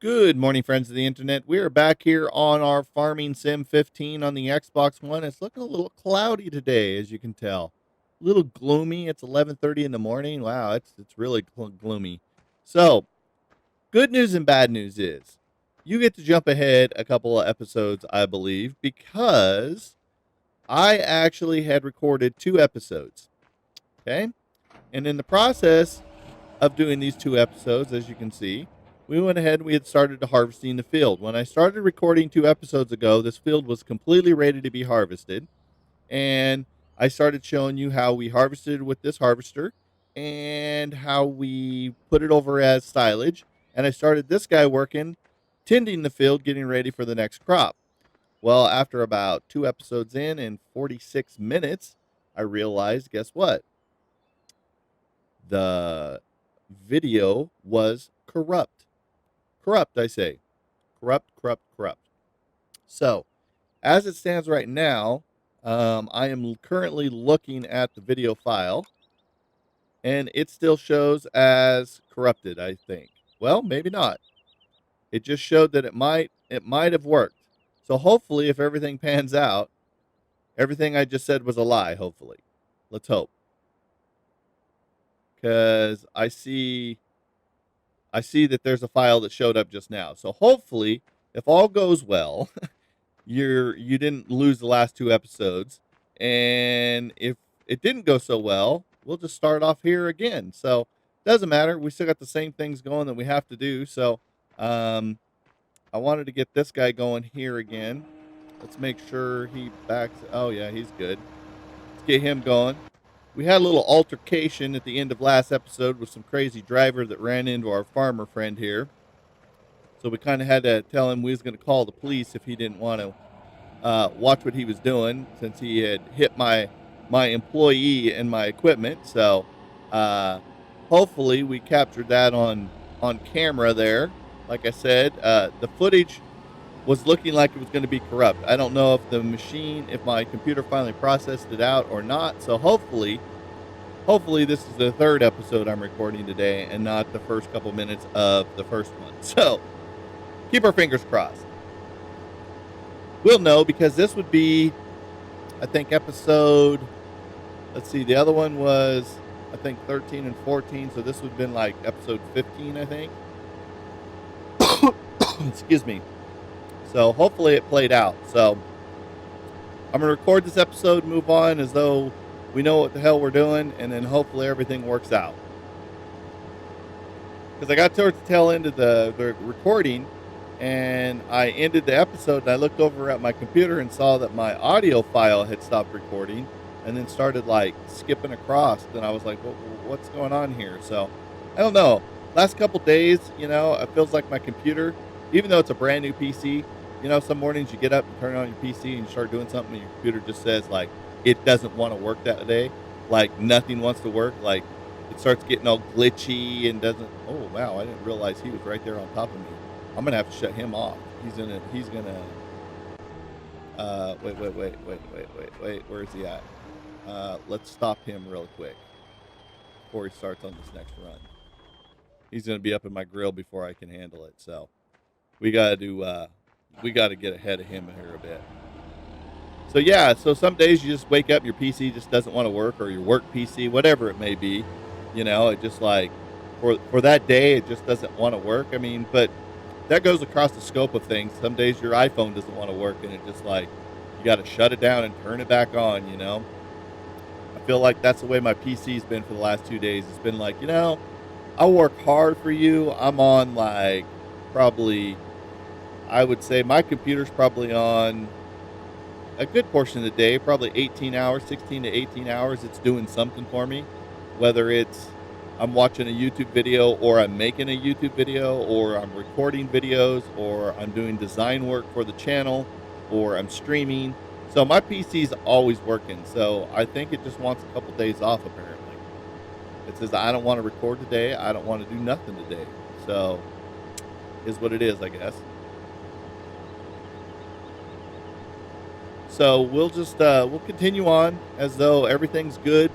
Good morning, friends of the internet. We are back here on our Farming Sim 15 on the Xbox One. It's looking a little cloudy today, as you can tell. A little gloomy. It's 11:30 in the morning. Wow, it's really gloomy. So, good news and bad news is you get to jump ahead a couple of episodes, I believe, because I actually had recorded 2 episodes. Okay? And in the process of doing these 2 episodes, as you can see, we went ahead and we had started harvesting the field. When I started recording 2 episodes ago, this field was completely ready to be harvested. And I started showing you how we harvested with this harvester and how we put it over as silage. And I started this guy working, tending the field, getting ready for the next crop. Well, after about 2 episodes in and 46 minutes, I realized, guess what? The video was corrupt. Corrupt, I say. Corrupt, corrupt, corrupt. So, as it stands right now, I am currently looking at the video file, and it still shows as corrupted, I think. Well, maybe not. It just showed that it might have worked. So hopefully, if everything pans out, everything I just said was a lie. Hopefully, let's hope, because I see that there's a file that showed up just now. So hopefully, if all goes well, you didn't lose the last 2 episodes. And if it didn't go so well, we'll just start off here again. So doesn't matter. We still got the same things going that we have to do. So um, I wanted to get this guy going here again. Let's make sure he backs. Oh yeah, he's good. Let's get him going. We had a little altercation at the end of last episode with some crazy driver that ran into our farmer friend here. So we kind of had to tell him we was going to call the police if he didn't want to watch what he was doing, since he had hit my employee and my equipment. So hopefully we captured that on camera there. Like I said, the footage was looking like it was going to be corrupt. I don't know if my computer finally processed it out or not. So hopefully this is the third episode I'm recording today and not the first couple minutes of the first one. So keep our fingers crossed. We'll know, because this would be, I think, episode, let's see, the other one was, I think, 13 and 14. So this would have been like episode 15, I think. Excuse me. So hopefully it played out. So I'm going to record this episode, move on as though we know what the hell we're doing, and then hopefully everything works out. Because I got towards the tail end of the recording, and I ended the episode, and I looked over at my computer and saw that my audio file had stopped recording and then started like skipping across. And I was like, what's going on here? So I don't know. Last couple days, it feels like my computer, even though it's a brand new PC, some mornings you get up and turn on your PC and you start doing something and your computer just says like it doesn't want to work that day. Like nothing wants to work. Like it starts getting all glitchy and doesn't. Oh wow, I didn't realize he was right there on top of me. I'm gonna have to shut him off. He's gonna. Wait. Where is he at? Let's stop him real quick before he starts on this next run. He's gonna be up in my grill before I can handle it. So we gotta get ahead of him here a bit. So yeah, so some days you just wake up, your PC just doesn't want to work, or your work PC, whatever it may be. It just like for that day, it just doesn't want to work. I mean, but that goes across the scope of things. Some days your iPhone doesn't want to work, and it just like you got to shut it down and turn it back on. I feel like that's the way my PC's been for the last 2 days. It's been like, I work hard for you. I'm on like probably, I would say my computer's probably on a good portion of the day, probably 18 hours, 16 to 18 hours. It's doing something for me, whether it's I'm watching a YouTube video, or I'm making a YouTube video, or I'm recording videos, or I'm doing design work for the channel, or I'm streaming. So my PC's always working. So I think it just wants a couple days off, apparently. It says, I don't want to record today. I don't want to do nothing today. So is what it is, I guess. So we'll just we'll continue on as though everything's good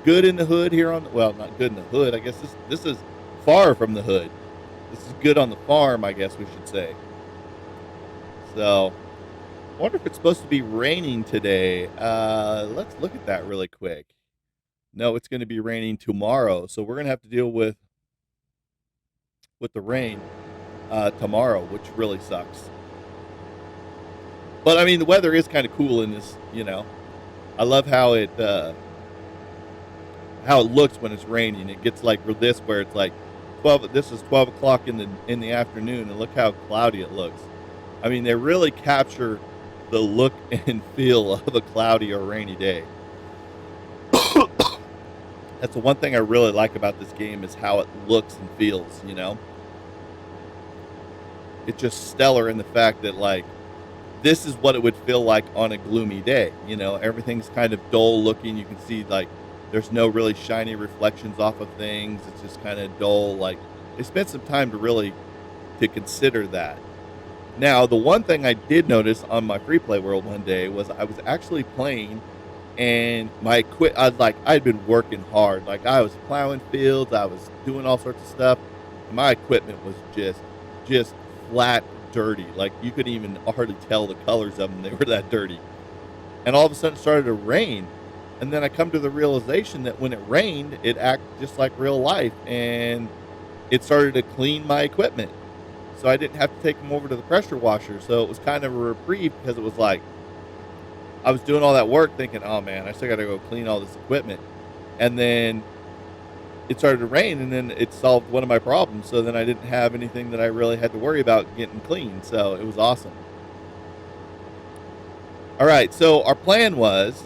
in the hood here on, well, not good in the hood. I guess this is far from the hood. This is good on the farm, I guess we should say. So, I wonder if it's supposed to be raining today. Let's look at that really quick. No, it's going to be raining tomorrow, so we're going to have to deal with the rain tomorrow, which really sucks. But I mean, the weather is kind of cool in this. I love how it looks when it's raining. It gets like this, where it's like 12. This is 12 o'clock in the afternoon, and look how cloudy it looks. I mean, they really capture the look and feel of a cloudy or rainy day. That's the one thing I really like about this game, is how it looks and feels. It's just stellar in the fact that, like, this is what it would feel like on a gloomy day. Everything's kind of dull looking. You can see, like, there's no really shiny reflections off of things. It's just kind of dull. Like, they spent some time to consider that. Now, the one thing I did notice on my free play world one day was I was actually playing, and I'd been working hard. Like, I was plowing fields, I was doing all sorts of stuff. And my equipment was just flat dirty. Like, you couldn't even hardly tell the colors of them. They were that dirty. And all of a sudden it started to rain. And then I come to the realization that when it rained, it acted just like real life, and it started to clean my equipment. So I didn't have to take them over to the pressure washer. So it was kind of a reprieve, because it was like I was doing all that work thinking, oh man, I still got to go clean all this equipment. And then it started to rain, and then it solved one of my problems. So then I didn't have anything that I really had to worry about getting clean. So it was awesome. All right. So our plan was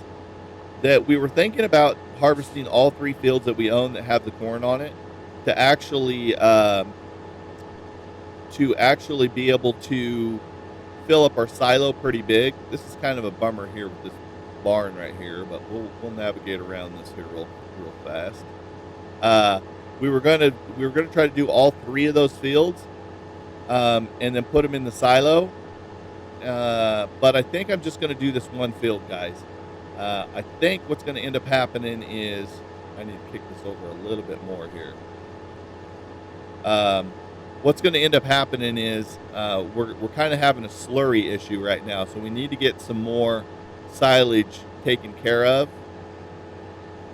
that we were thinking about harvesting all 3 fields that we own that have the corn on it, to actually be able to fill up our silo pretty big. This is kind of a bummer here with this barn right here, but we'll navigate around this here real fast. We were gonna try to do all 3 of those fields, and then put them in the silo. But I think I'm just gonna do this one field, guys. I think what's going to end up happening is, I need to kick this over a little bit more here. What's going to end up happening is we're kind of having a slurry issue right now, so we need to get some more silage taken care of.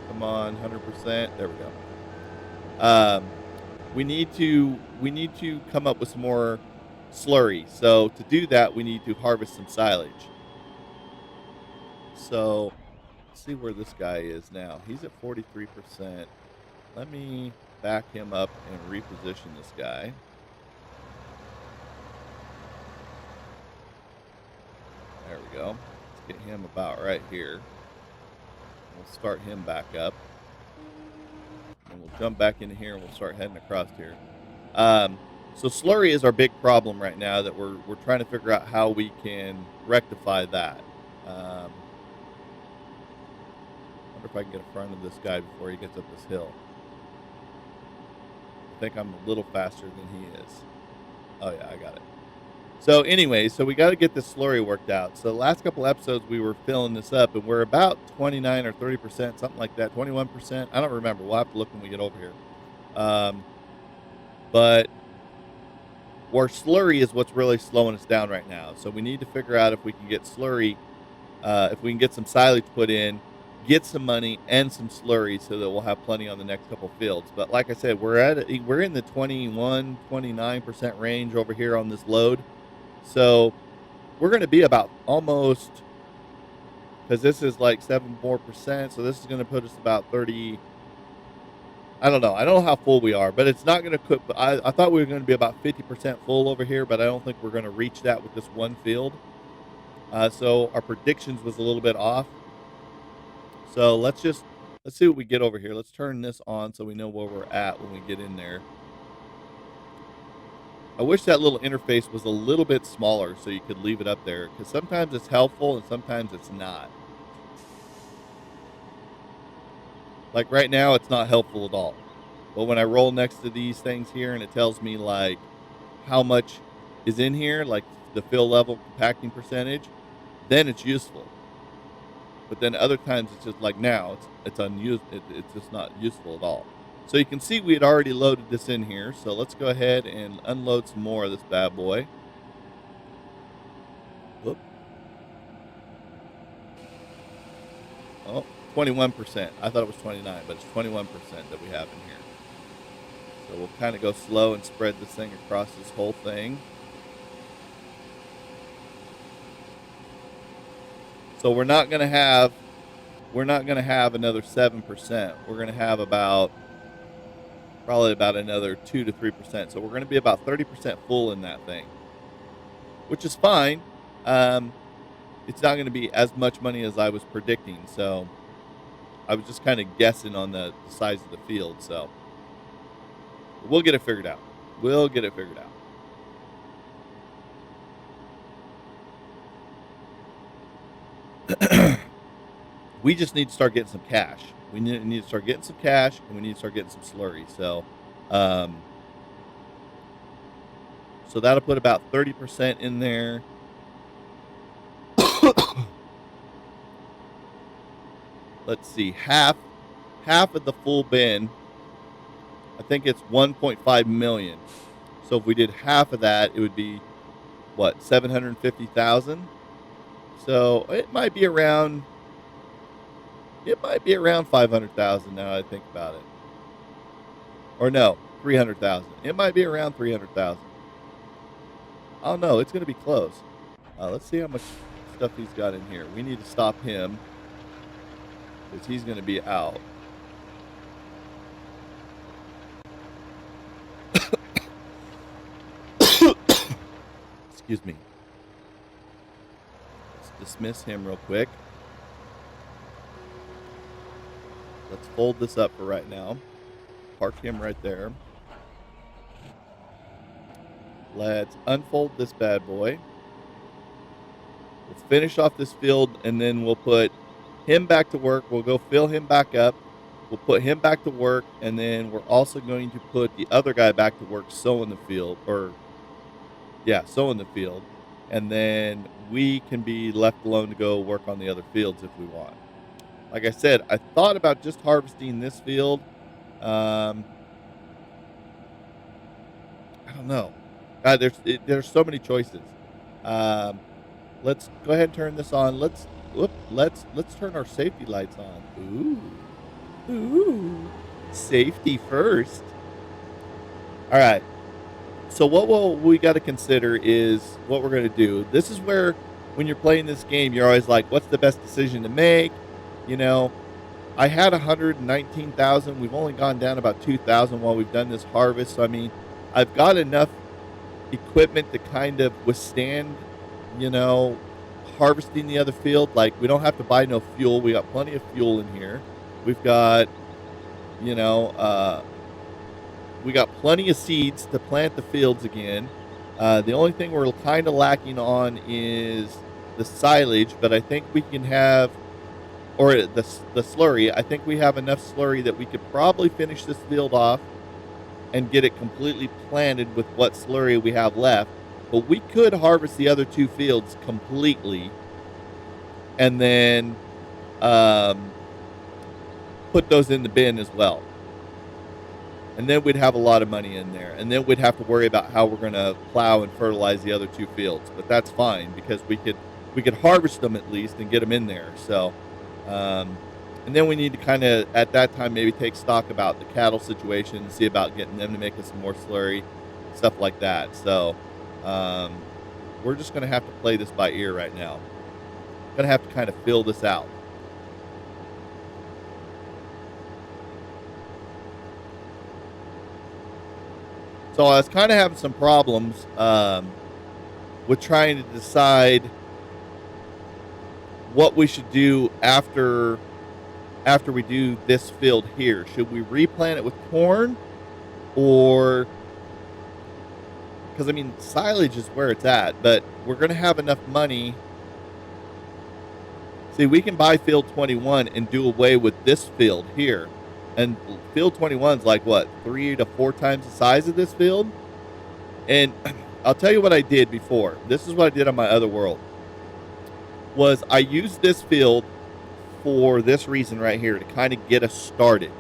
Come on, 100%. There we go. We need to come up with some more slurry. So to do that, we need to harvest some silage. So, let's see where this guy is now. He's at 43%. Let me back him up and reposition this guy. There we go. Let's get him about right here. We'll start him back up. And we'll jump back into here, and we'll start heading across here. So slurry is our big problem right now, that we're trying to figure out how we can rectify that. If I can get in front of this guy before he gets up this hill. I think I'm a little faster than he is. Oh yeah, I got it. So anyway, so we got to get this slurry worked out. So the last couple episodes we were filling this up, and we're about 29 or 30%, something like that, 21%. I don't remember. We'll have to look when we get over here. But our slurry is what's really slowing us down right now. So we need to figure out if we can get slurry, if we can get some silage put in, get some money and some slurry, so that we'll have plenty on the next couple fields. But like I said, we're in the 29% range over here on this load. So we're going to be about almost, because this is like 7 more percent. So this is going to put us about 30. I don't know how full we are, but it's not going to cook. I thought we were going to be about 50% full over here, but I don't think we're going to reach that with this one field. So our predictions was a little bit off. So let's see what we get over here. Let's turn this on so we know where we're at when we get in there. I wish that little interface was a little bit smaller so you could leave it up there, because sometimes it's helpful and sometimes it's not. Like right now, it's not helpful at all. But when I roll next to these things here and it tells me like how much is in here, like the fill level, compacting percentage, then it's useful. But then other times it's just like now, it's unused. It's just not useful at all. So you can see we had already loaded this in here. So let's go ahead and unload some more of this bad boy. Whoop. Oh, 21%. I thought it was 29, but it's 21% that we have in here. So we'll kind of go slow and spread this thing across this whole thing. So we're not going to have another 7%. We're going to have probably about another 2 to 3%. So we're going to be about 30% full in that thing, which is fine. It's not going to be as much money as I was predicting. So I was just kind of guessing on the size of the field. So we'll get it figured out. We just need to start getting some cash. We need to start getting some cash, and we need to start getting some slurry. So, so that'll put about 30% in there. Let's see, half of the full bin, I think it's 1.5 million. So if we did half of that, it would be what, 750,000. So it might be around 500,000 now that I think about it. Or no, 300,000. It might be around 300,000. Oh no, it's going to be close. Let's see how much stuff he's got in here. We need to stop him because he's going to be out. Excuse me. Let's dismiss him real quick. Let's fold this up for right now. Park him right there. Let's unfold this bad boy. Let's finish off this field, and then we'll put him back to work. We'll go fill him back up. We'll put him back to work, and then we're also going to put the other guy back to work sowing the field. Sowing the field. And then we can be left alone to go work on the other fields if we want. Like I said, I thought about just harvesting this field. I don't know. God, there's so many choices. Let's go ahead and turn this on. Let's turn our safety lights on. Ooh, safety first. All right. So what we got to consider is what we're going to do. This is where, when you're playing this game, you're always like, what's the best decision to make? You know, I had 119,000. We've only gone down about 2,000 while we've done this harvest. So, I mean, I've got enough equipment to kind of withstand, harvesting the other field. Like, we don't have to buy no fuel. We got plenty of fuel in here. We've got, we got plenty of seeds to plant the fields again. The only thing we're kind of lacking on is the silage, but I think we can have, or the slurry. I think we have enough slurry that we could probably finish this field off and get it completely planted with what slurry we have left. But we could harvest the other two fields completely and then put those in the bin as well. And then we'd have a lot of money in there. And then we'd have to worry about how we're going to plow and fertilize the other two fields. But that's fine because we could harvest them at least and get them in there. So, and then we need to kind of, at that time, maybe take stock about the cattle situation and see about getting them to make us some more slurry, stuff like that. So, we're just going to have to play this by ear right now. Going to have to kind of fill this out. So I was kind of having some problems with trying to decide what we should do after we do this field here. Should we replant it with corn, or, because I mean silage is where it's at, but we're going to have enough money. See, we can buy field 21 and do away with this field here. And field 21 is like, what, 3 to 4 times the size of this field? And I'll tell you what I did before. This is what I did on my other world. Was I used this field for this reason right here, to kind of get us started.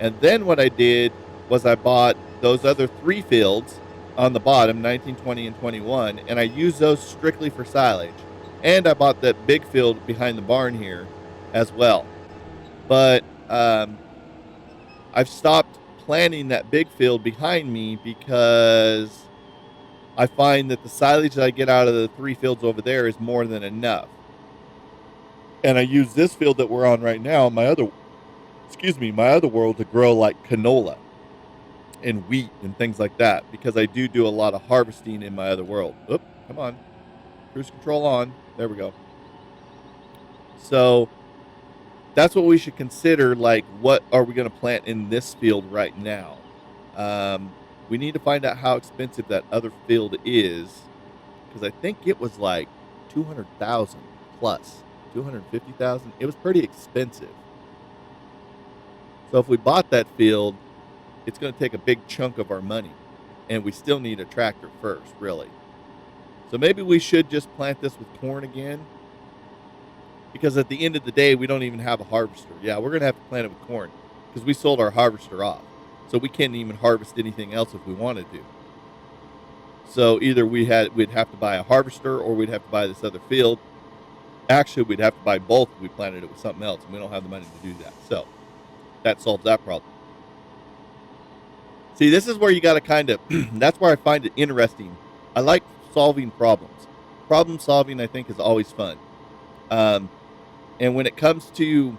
And then what I did was I bought those other 3 fields on the bottom, 19, 20, and 21, and I used those strictly for silage. And I bought that big field behind the barn here as well. But I've stopped planting that big field behind me because I find that the silage that I get out of the 3 fields over there is more than enough. And I use this field that we're on right now, my other world, to grow like canola and wheat and things like that, because I do a lot of harvesting in my other world. Oop, come on. Cruise control on. There we go. So that's what we should consider. Like, what are we going to plant in this field right now? We need to find out how expensive that other field is, because I think it was like 200,000 plus 250,000. It was pretty expensive. So if we bought that field, it's going to take a big chunk of our money, and we still need a tractor first, really. So maybe we should just plant this with corn again, because at the end of the day, we don't even have a harvester. Yeah, we're going to have to plant it with corn because we sold our harvester off. So we can't even harvest anything else if we wanted to. So either we'd have to buy a harvester, or we'd have to buy this other field. Actually, we'd have to buy both if we planted it with something else, and we don't have the money to do that. So that solves that problem. See, this is where you got to kind of, that's where I find it interesting. I like solving problems. Problem solving, I think, is always fun. And when it comes to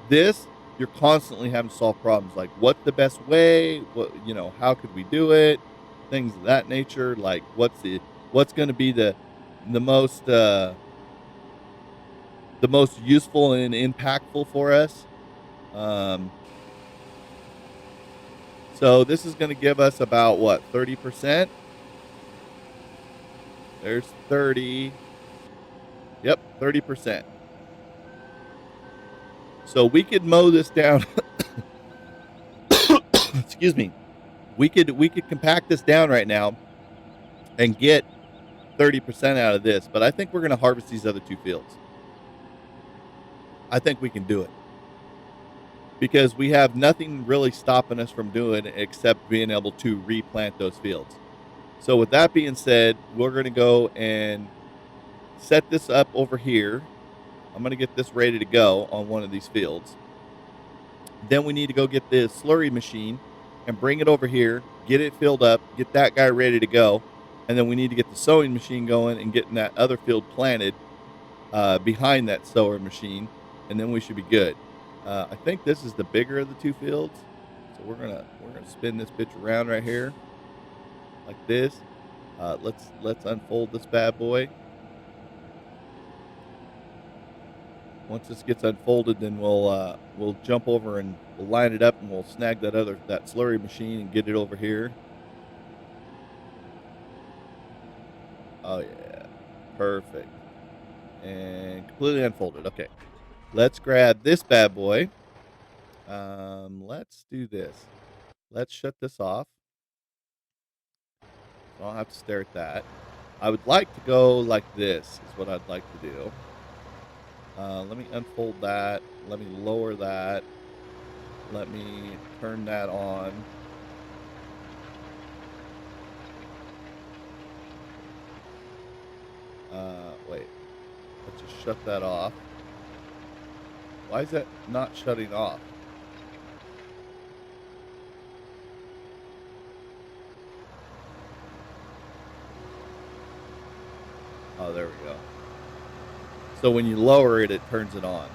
this, you're constantly having to solve problems. Like, what's the best way? How could we do it? Things of that nature. Like, what's going to be the most useful and impactful for us? So this is going to give us about what, 30%? There's 30. Yep, 30%. So we could mow this down. Excuse me. We could compact this down right now and get 30% out of this, but I think we're going to harvest these other 2 fields. I think we can do it, because we have nothing really stopping us from doing it except being able to replant those fields. So with that being said, we're going to go and set this up over here. I'm going to get this ready to go on one of these fields. Then we need to go get the slurry machine and bring it over here, get it filled up, get that guy ready to go. And then we need to get the sowing machine going and getting that other field planted behind that sower machine. And then we should be good. I think this is the bigger of the 2 fields. So we're gonna spin this bitch around right here like this. Let's unfold this bad boy. Once this gets unfolded, then we'll jump over and we'll line it up, and we'll snag that slurry machine and get it over here. Oh yeah, perfect. And completely unfolded. Okay, let's grab this bad boy. Let's do this. Let's shut this off. I don't have to stare at that. I would like to go like this, is what I'd like to do. Let me unfold that. Let me lower that. Let me turn that on. Wait. Let's just shut that off. Why is that not shutting off? Oh, there we go. So when you lower it, it turns it on.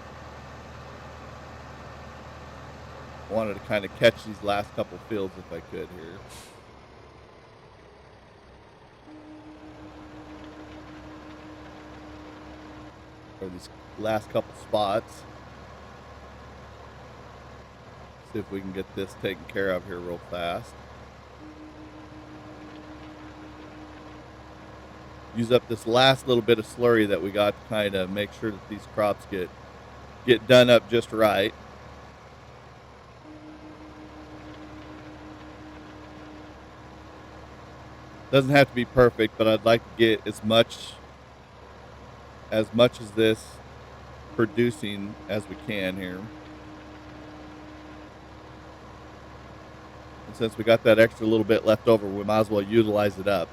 I wanted to kind of catch these last couple fields if I could here. Or these last couple spots. See if we can get this taken care of here real fast. Use up this last little bit of slurry that we got to kind of make sure that these crops get done up just right. Doesn't have to be perfect, but I'd like to get as much as this producing as we can here. And since we got that extra little bit left over, we might as well utilize it up.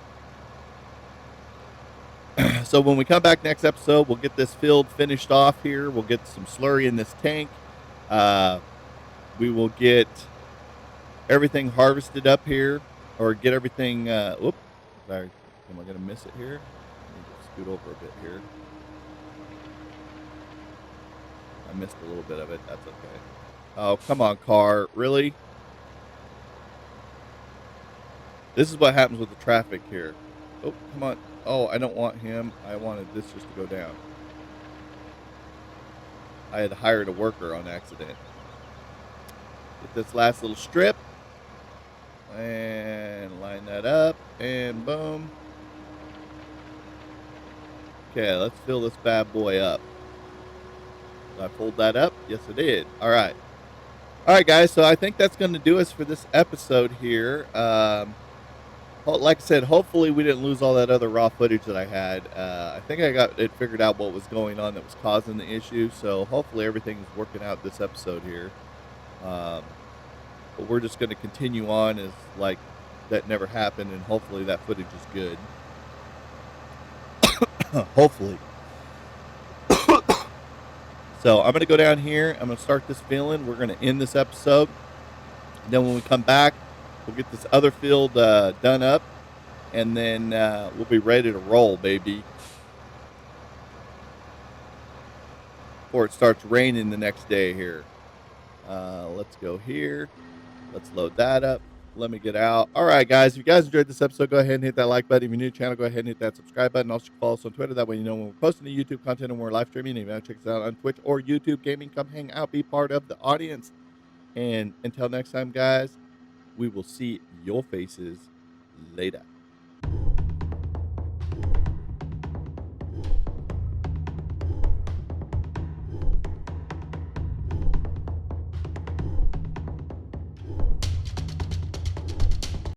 So when we come back next episode, we'll get this field finished off here. We'll get some slurry in this tank. We will get everything harvested up here, or get everything. Whoop, sorry, am I gonna miss it here? I need to scoot over a bit here. I missed a little bit of it. That's okay. Oh, come on, car. Really? This is what happens with the traffic here. Oh, come on. Oh, I don't want him. I wanted this just to go down. I had hired a worker on accident. Get this last little strip. And line that up. And boom. Okay, let's fill this bad boy up. Did I pulled that up? Yes, I did. All right. All right, guys. So I think that's going to do us for this episode here. Like I said, hopefully we didn't lose all that other raw footage that I had. I think I got it figured out what was going on that was causing the issue. So hopefully everything's working out this episode here. But we're just going to continue on as like that never happened, and hopefully that footage is good. Hopefully. So I'm going to go down here. I'm going to start this filling. We're going to end this episode. And then when we come back, we'll get this other field done up. And then we'll be ready to roll, baby. Before it starts raining the next day here. Let's go here. Let's load that up. Let me get out. All right, guys. If you guys enjoyed this episode, go ahead and hit that like button. If you're new to the channel, go ahead and hit that subscribe button. Also, follow us on Twitter. That way you know when we're posting the YouTube content and we're live streaming. If you want to check us out on Twitch or YouTube Gaming, come hang out. Be part of the audience. And until next time, guys, we will see your faces later.